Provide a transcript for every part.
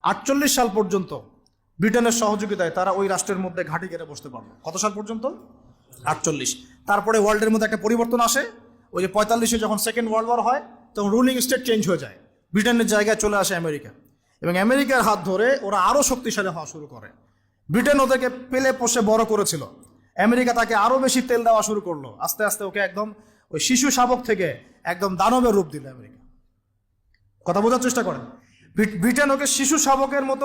1948 সাল পর্যন্ত ব্রিটেনের সহযোগিতায় তারা ওই রাষ্ট্রের মধ্যে ঘাঁটি গেড়ে বসতে পারলো। কত সাল পর্যন্ত? 48। তারপরে ওয়ার্ল্ডের মধ্যে একটা পরিবর্তন আসে। ওই যে 45-এ যখন সেকেন্ড ওয়ার্ল্ড ওয়ার হয়, তখন রুলিং স্টেট চেঞ্জ হয়ে যায়, ব্রিটেনের জায়গায় চলে আসে আমেরিকা, এবং আমেরিকার হাত ধরে ওরা আরও শক্তিশালী হওয়া শুরু করে। ব্রিটেন ওদেরকে পেলে পোষে বড় করেছিল, আমেরিকা তাকে আরও বেশি তেল দেওয়া শুরু করলো। আস্তে আস্তে ওকে একদম ওই শিশু শাবক থেকে একদম দানবের রূপ দিল আমেরিকা। কথা বোঝার চেষ্টা করেন। ব্রিটেন ওকে শিশু শাবকের মতো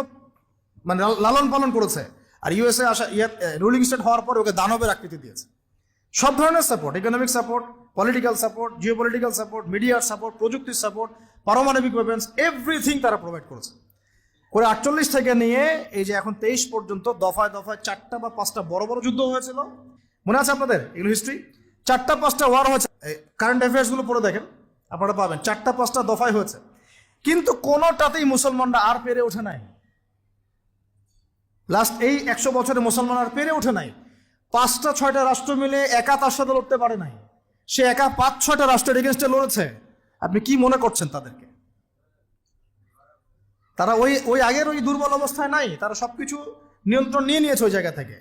মানে লালন পালন করেছে, আর ইউএসএ আসা রুলিং স্টেট হওয়ার পর ওকে দানবের আকৃতি দিয়েছে। সব ধরনের support, economic support, political support, geopolitical support, মিডিয়ার সাপোর্ট, প্রযুক্তির সাপোর্ট, পারমাণবিক ওয়েপন্স, এভরিথিং তারা প্রোভাইড করেছে। করে 48 থেকে নিয়ে এই যে এখন 23 পর্যন্ত দফায় দফায় 4টা বা 5টা বড় বড় যুদ্ধ হয়েছিল। মনে আছে আপনাদের এগুলো হিস্ট্রি? 4টা 5টা ওয়ার হয়েছে। কারেন্ট অ্যাফেয়ার্স গুলো পড়ে দেখেন, আপনারা পাবেন 4টা 5টা দফায় হয়েছে, কিন্তু কোনোটাতেই মুসলমানরা আর পেরে ওঠে নাই। লাস্ট এই 100 বছরে মুসলমান আর পেরে ওঠে নাই। 5টা 6টা রাষ্ট্র মিলে একা তার সাথে লড়তে পারে নাই। সে একা 5-6টা রাষ্ট্রের এগেনস্টে লড়েছে। আপনি কি মনে করছেন তাদেরকে? তারা ওই আগের ওই দুর্বল অবস্থায় নাই, তারা সবকিছু নিয়ন্ত্রণ নিয়ে নিয়েছে ওই জায়গা থেকে,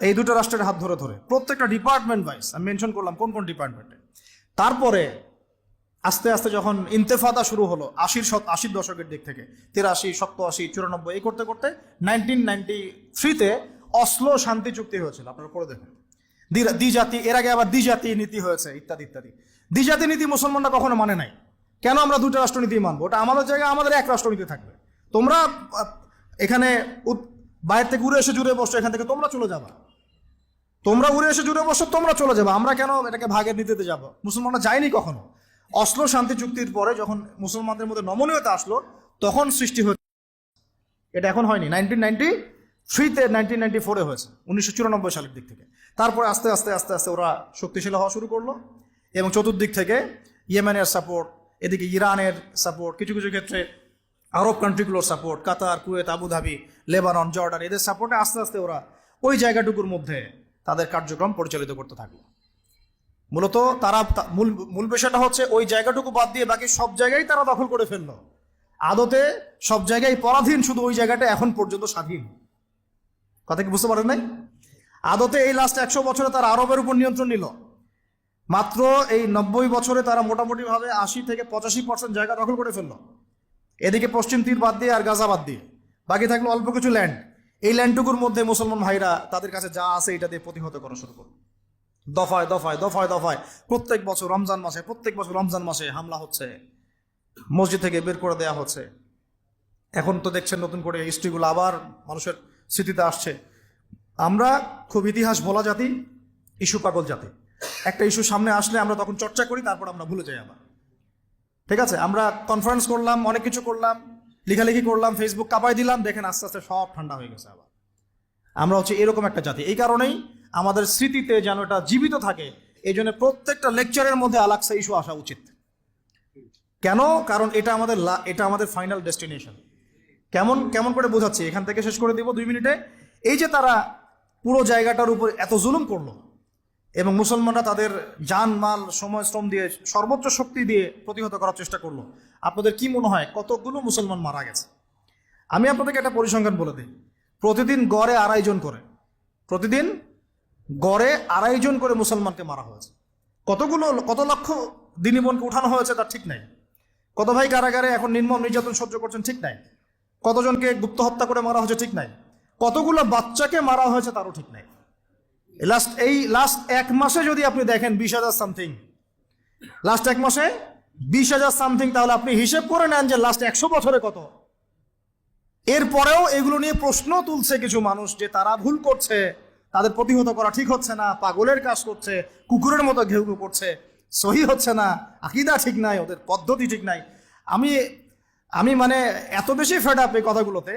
এই দুটো রাষ্ট্রের হাত ধরে ধরে, প্রত্যেকটা ডিপার্টমেন্ট ওয়াইজ। আমি মেনশন করলাম কোন কোন ডিপার্টমেন্টে। তারপরে আস্তে আস্তে যখন ইন্তেফাদা শুরু হলো 80 দশকের দিক থেকে, 83, 87, 94, এই করতে করতে 1993-তে অসলো শান্তি চুক্তি হয়েছিল। আপনারা পড়ে দেখেন। দ্বিজাতি, এর আগে আবার দ্বিজাতি নীতি হয়েছে, ইত্যাদি ইত্যাদি। দ্বিজাতি নীতি মুসলমানরা কখনো মানে নাই। কেন আমরা দুটো রাষ্ট্রনীতি মানবো? ওটা আমাদের জায়গায় আমাদের এক রাষ্ট্রনীতি থাকবে। তোমরা এখানে বাইরে থেকে উড়ে এসে জুড়ে বসছো, এখান থেকে তোমরা চলে যাবা। তোমরা উড়ে এসে জুড়ে বসছো, তোমরা চলে যাবা। আমরা কেন এটাকে ভাগের নীতিতে যাবো? মুসলমানরা যায়নি কখনো। অসলো শান্তি চুক্তির পরে যখন মুসলমানদের মধ্যে নমনীয়তা আসলো, তখন সৃষ্টি হয়েছে। এটা এখন হয়নি, 1993-তে 1994-এ হয়েছে, 1994 সালের দিক থেকে। তারপরে আস্তে আস্তে আস্তে আস্তে ওরা শক্তিশালী হওয়া শুরু করলো, এবং চতুর্দিক থেকে ইয়েমেনের সাপোর্ট, এদিকে ইরানের সাপোর্ট, কিছু কিছু ক্ষেত্রে আরব কান্ট্রিগুলোর সাপোর্ট, কাতার, কুয়েত, আবুধাবি, লেবানন, জর্ডান, এদের সাপোর্টে আস্তে আস্তে ওরা ওই জায়গাটুকুর মধ্যে তাদের কার্যক্রম পরিচালিত করতে থাকলো। মূলত তারা মূল বিষয়টা হচ্ছে ওই জায়গাটুকু বাদ দিয়ে বাকি সব জায়গায় তারা দখল করে ফেললো। আদতে সব জায়গায় পরাধীন, শুধু ওই জায়গাটা এখন পর্যন্ত স্বাধীন। কথা কি বুঝতে পারেন নাই? আদতে এই লাস্ট 100 বছরে তারা আরবের উপর নিয়ন্ত্রণ নিল। মাত্র এই 90 বছরে তারা মোটামুটিভাবে 80 থেকে 85% জায়গা দখল করে ফেললো। এদিকে পশ্চিম তীর বাদ দিয়ে আর গাজা বাদ দিয়ে বাকি থাকলো অল্প কিছু ল্যান্ড। এই ল্যান্ডটুকুর মধ্যে মুসলমান ভাইরা তাদের কাছে যা আছে এটা দিয়ে প্রতিহত করা শুরু করলো। দফায় দফায় দফায় দফায় প্রত্যেক বছর রমজান মাসে হামলা হচ্ছে, মসজিদ থেকে বের করে দেওয়া হচ্ছে। এখন তো দেখছেন নতুন করে হিস্ট্রিগুলো আবার মানুষের স্মৃতিতে আসছে। আমরা খুব ইতিহাস বলা জাতি, ইস্যু পাগল জাতি। একটা ইস্যু সামনে আসলে আমরা তখন চর্চা করি, তারপর আমরা ভুলে যাই আবার। ঠিক আছে, আমরা কনফারেন্স করলাম, অনেক কিছু করলাম, লেখালেখি করলাম, ফেসবুক কাঁপাই দিলাম, দেখেন আস্তে আস্তে সব ঠান্ডা হয়ে গেছে আবার। আমরা হচ্ছে এরকম একটা জাতি। এই কারণেই আমাদের স্মৃতিতে যেন এটা জীবিত থাকে, এই জন্য প্রত্যেকটা লেকচারের মধ্যে আল-আকসা ইস্যু আসা উচিত। কেন? কারণ এটা আমাদের ফাইনাল ডেস্টিনেশন। কেমন করে বোঝাচ্ছি, এখান থেকে শেষ করে দিব 2 মিনিটে। এই যে তারা পুরো জায়গাটার উপর এত জুলুম করলো, এবং মুসলমানরা তাদের জান মাল সময় শ্রম দিয়ে সর্বোচ্চ শক্তি দিয়ে প্রতিহত করার চেষ্টা করলো। আপনাদের কি মনে হয় কতগুলো মুসলমান মারা গেছে? আমি আপনাদেরকে একটা পরিসংখ্যান বলে দিই। প্রতিদিন গড়ে 2.5 জন করে, প্রতিদিন গড়ে 2.5 জন করে মুসলমানকে মারা হয়েছে। কত লক্ষ দিনী বোনকে উঠানো হয়েছে তার ঠিক নাই। কত ভাই কারাগারে এখন নির্মম নির্যাতন সহ্য করছেন ঠিক নাই। কতজনকে গুপ্ত হত্যা করে মারা হয়েছে ঠিক নাই। কতগুলো বাচ্চাকে মারা হয়েছে তারও ঠিক নাই। লাস্ট 1 মাসে যদি আপনি দেখেন 20,000 সামথিং, লাস্ট 1 মাসে 20,000 সামথিং, তাহলে আপনি হিসেব করে নেন যে লাস্ট 100 বছরে কত। এরপরেও এগুলো নিয়ে প্রশ্ন তুলছে কিছু মানুষ যে তারা ভুল করছে, তাদের প্রতিহত করা ঠিক হচ্ছে না, পাগলের কাজ করছে, কুকুরের মতো ঘেউ ঘেউ করছে, সহি হচ্ছে না, আকীদা ঠিক নাই, ওদের পদ্ধতি ঠিক নাই। আমি মানে এত বেশি ফেড আপ এই কথাগুলোতে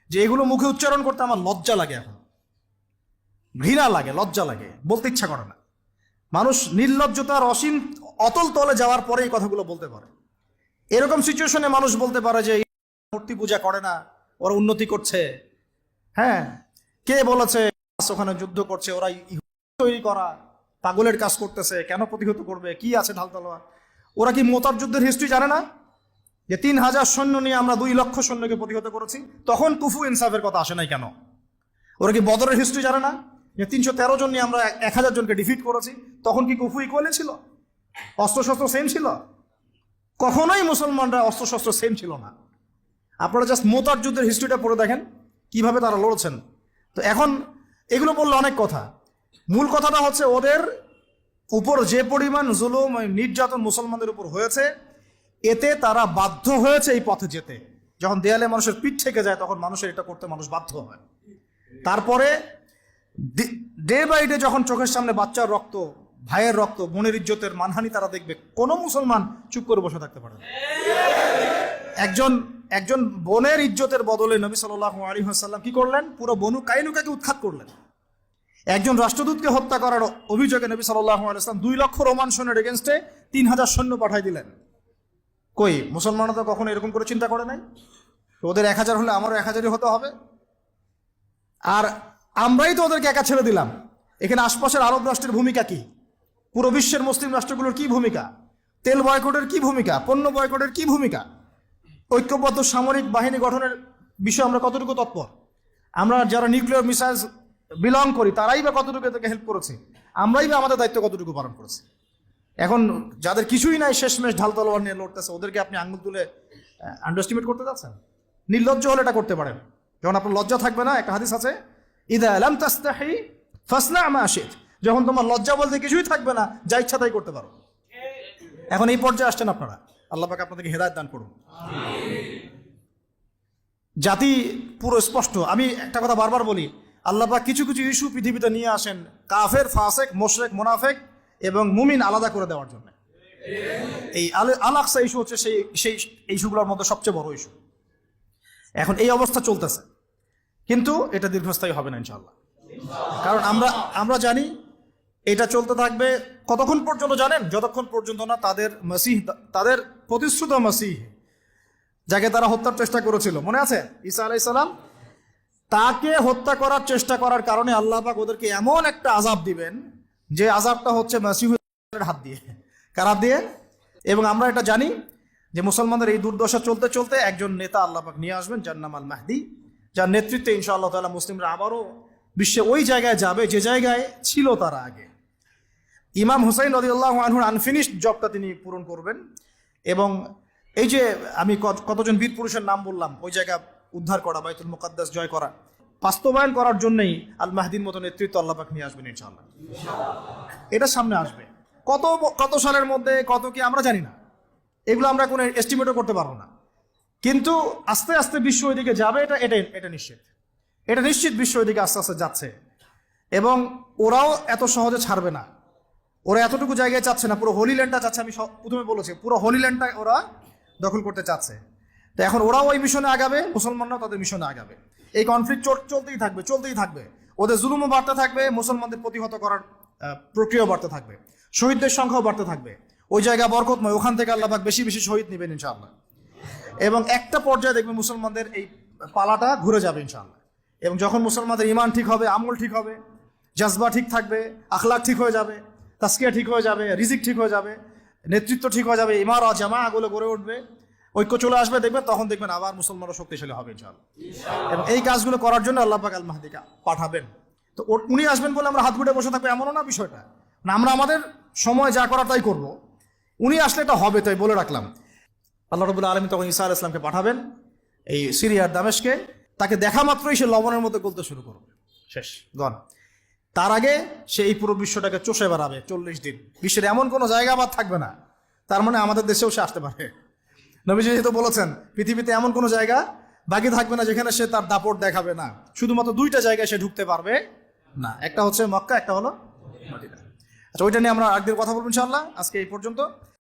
যে এগুলো মুখে উচ্চারণ করতে আমার লজ্জা লাগে, এখন ঘৃণা লাগে, লজ্জা লাগে, বলতে ইচ্ছা করে না। মানুষ নির্লজ্জতার অতল তলে যাওয়ার পরে এই কথাগুলো বলতে পারে। এরকম সিচুয়েশনে মানুষ বলতে পারে যে মূর্তি পূজা করে না, ওরা উন্নতি করছে। হ্যাঁ, কে বলেছে ওখানে যুদ্ধ করছে, ওরা তৈরি করা পাগলের কাজ করতেছে, কেন প্রতিহত করবে, কি আছে ঢাল তলোয়ার? ওরা কি মোতার যুদ্ধের হিস্ট্রি জানে না? যে 3000 সৈন্য নিয়ে আমরা 2 লক্ষ সৈন্যকে প্রতিহত করেছি, তখন কুফু ইনসাফের কথা আসে নাই কেন? ওরা কি বদরের হিস্ট্রি জানে না যে 313 জন নিয়ে আমরা 1000 জনকে ডিফিট করেছি? তখন কি কুফু ইকুয়ালি ছিল? অস্ত্রশস্ত্র সেম ছিল? কখনোই মুসলমানরা অস্ত্রশস্ত্র সেম ছিল না। আপনারা জাস্ট মোতার যুদ্ধের হিস্ট্রিটা পড়ে দেখেন কিভাবে তারা লড়েছেন। তো এখন এগুলো বললে অনেক কথা, মূল কথাটা হচ্ছে ওদের উপর যে পরিমাণ জুলুম নির্যাতন মুসলমানদের উপর হয়েছে, এতে তারা বাধ্য হয়েছে এই পথে যেতে। যখন দেয়ালে মানুষের পিঠ থেকে যায় তখন মানুষের এটা করতে মানুষ বাধ্য হয়। তারপরে ডে বাই ডে যখন চোখের সামনে বাচ্চার রক্ত, ভাইয়ের রক্ত, বোনের ইজ্জতের মানহানি তারা দেখবে, কোনো মুসলমান চুপ করে বসে থাকতে পারে না। একজন বোনের ইজ্জতের বদলে নবী সাল্লাল্লাহু আলাইহি ওয়াসাল্লাম কি করলেন? পুরো বনু কাইনুকাকে উৎখাত করলেন। একজন রাষ্ট্রদূতকে হত্যা করার অভিযোগে নবী সাল্লাল্লাহু আলাইহি ওয়াসাল্লাম 2 লক্ষ রোমান সৈন্যের এগেনস্টে 3000 সৈন্য পাঠাই দিলেন। কই মুসলমানরা তো কখনো এরকম করে চিন্তা করে নাই? ওদের 1000 হলে আমারও 1000ই হতে হবে। আর আমরাই তো ওদেরকে একা ছেড়ে দিলাম। এখানে আশপাশের আরব রাষ্ট্রের ভূমিকা কি? পুরো বিশ্বের মুসলিম রাষ্ট্রগুলোর কি ভূমিকা? তেল বয়কটের কি ভূমিকা? পণ্য বয়কটের কি ভূমিকা? ঐক্যবদ্ধ সামরিক বাহিনী গঠনের বিষয়ে আমরা কতটুকু তৎপর? আমরা যারা নিউক্লিয়ার মিসাইলস বিলং করি তারাই বা কতটুকু এদেরকে হেল্প করেছি? আমরাই বা আমাদের দায়িত্ব কতটুকু পালন করেছি? এখন যাদের কিছুই নাই, শেষমেশ ঢাল তলোয়ার নিয়ে লড়তেছে, ওদেরকে আপনি আঙুল তুলে আন্ডারস্টিমেট করতে যাচ্ছেন? নির্লজ্জ হলে এটা করতে পারেন। যখন আপনার লজ্জা থাকবে না, একটা হাদিস আছে, ইদা লাম তাস্তাহি ফাসনা মা শিত, যখন তোমার লজ্জা বলতে কিছুই থাকবে না, যা ইচ্ছা তাই করতে পারো। এখন এই পর্যায়ে আসছেন আপনারা, আল্লাহ পাক আপনাদেরকে হেদায়েত দান করুন। জাতি পুরো স্পষ্ট। আমি একটা কথা বারবার বলি, আল্লাহ পাক কিছু কিছু ইস্যু পৃথিবীতে নিয়ে আসেন কাফের, ফাসেক, মুশরিক, মুনাফিক এবং মুমিন আলাদা করে দেওয়ার জন্য। এই আল আকসা ইস্যু হচ্ছে সেই ইস্যুগুলোর মধ্যে সবচেয়ে বড় ইস্যু। এখন এই অবস্থা চলতেছে, কিন্তু এটা দীর্ঘস্থায়ী হবে না ইনশাআল্লাহ। কারণ আমরা জানি এটা চলতে থাকবে কতক্ষণ পর্যন্ত জানেন? যতক্ষণ পর্যন্ত না তাদের প্রতিশ্রুত মাসিহ, যাকে তারা হত্যার চেষ্টা করেছিল, মনে আছে ঈসা আলাইহিস সালাম, তাকে হত্যা করার চেষ্টা করার কারণে আল্লাহ পাক ওদেরকে এমন একটা আযাব দিবেন, যে আযাবটা হচ্ছে মাসিহের হাত দিয়ে। কার হাত দিয়ে? এবং আমরা এটা জানি যে মুসলমানদের এই দুর্দশা চলতে চলতে একজন নেতা আল্লাহ পাক নিয়ে আসবেন, যার নাম আল মাহদি, যার নেতৃত্বে ইনশাআল্লাহ তাআলা মুসলিমরা আবারও বিশ্বে ওই জায়গায় যাবে যে জায়গায় ছিল তারা আগে। ইমাম হুসাইন রাদিয়াল্লাহু আনহুর আনফিনিশড জবটা তিনি পূরণ করবেন। এবং এই যে আমি কতজন বীর পুরুষের নাম বললাম, ওই জায়গা উদ্ধার করা, বাইতুল মুকাদ্দাস জয় করা, বাস্তবায়ন করার জন্যই আল মাহদির মতো নেতৃত্ব আল্লাহ পাক নিয়ে আসবেন ইনশাআল্লাহ। এটা সামনে আসবে। কত সালের মধ্যে কত কি আমরা জানি না, এগুলো আমরা কোনো এস্টিমেটও করতে পারবো না। কিন্তু আস্তে আস্তে বিশ্ব ওইদিকে যাবে, এটা নিশ্চিত। এটা নিশ্চিত বিশ্ব ওইদিকে আস্তে আস্তে যাচ্ছে। এবং ওরাও এত সহজে ছাড়বে না। ওরা এতটুকু জায়গায় চাচ্ছে না, পুরো হোলি ল্যান্ডটা চাচ্ছে। আমি প্রথমে বলেছি, পুরো হোলি ল্যান্ডটা ওরা দখল করতে চাচ্ছে। তো এখন ওরাও ওই মিশনে আগাবে, মুসলমানরাও তাদের মিশনে আগাবে। এই কনফ্লিক্ট চলতেই থাকবে। ওদের জুলুমও বাড়তে থাকবে, মুসলমানদের প্রতিহত করার প্রক্রিয়াও বাড়তে থাকবে, শহীদদের সংখ্যাও বাড়তে থাকবে। ওই জায়গা বরকতময়, ওখান থেকে আল্লাহ পাক বেশি বেশি শহীদ নেবেন ইনশাআল্লাহ। এবং একটা পর্যায়ে দেখবে মুসলমানদের এই পালাটা ঘুরে যাবে ইনশাআল্লাহ। এবং যখন মুসলমানদের ইমান ঠিক হবে, আমল ঠিক হবে, জাজবা ঠিক থাকবে, আখলাক ঠিক হয়ে যাবে, তাসকিয়া ঠিক হয়ে যাবে, রিজিক ঠিক হয়ে যাবে, নেতৃত্ব ঠিক হয়ে যাবে, ইমারা জামাগুলো গড়ে উঠবে, ঐক্য চলে আসবে, তখন দেখবেন আবার মুসলমানরা শক্তিশালী হবে ইনশাআল্লাহ। এবং এই কাজগুলো করার জন্য আল্লাহ পাক আল মাহদিকে পাঠাবেন। তো উনি আসবেন বলে আমরা হাত গুটে বসে থাকবো এমনও না বিষয়টা। আমরা আমাদের সময় যা করার তাই করবো, উনি আসলে এটা হবে, তাই বলে রাখলাম। আল্লাহ রাব্বুল আলামিন তখন ঈসা আলাইহিস সালামকে পাঠাবেন এই সিরিয়ার দামেশকে। তাকে দেখা মাত্রই সে লবণের মধ্যে গলতে শুরু করবে, শেষ গন। তার আগে সে এই পুরো বিশ্বটাকে চষে বেড়াবে 40 দিন। বিশ্বের এমন কোনো জায়গা বাদ থাকবে না। তার মানে আমাদের দেশেও সে আসতে পারে। নবীজি তো বলেছেন, পৃথিবীতে এমন কোনো জায়গা বাকি থাকবে না যেখানে সে তার দাপট দেখাবে না। শুধুমাত্র 2টা জায়গায় সে ঢুকতে পারবে না, একটা হচ্ছে মক্কা, একটা হলো মদিনা। আচ্ছা, ওইটা নিয়ে আমরা আরেকদিন কথা বলবো ইনশাআল্লাহ। আজকে এই পর্যন্ত।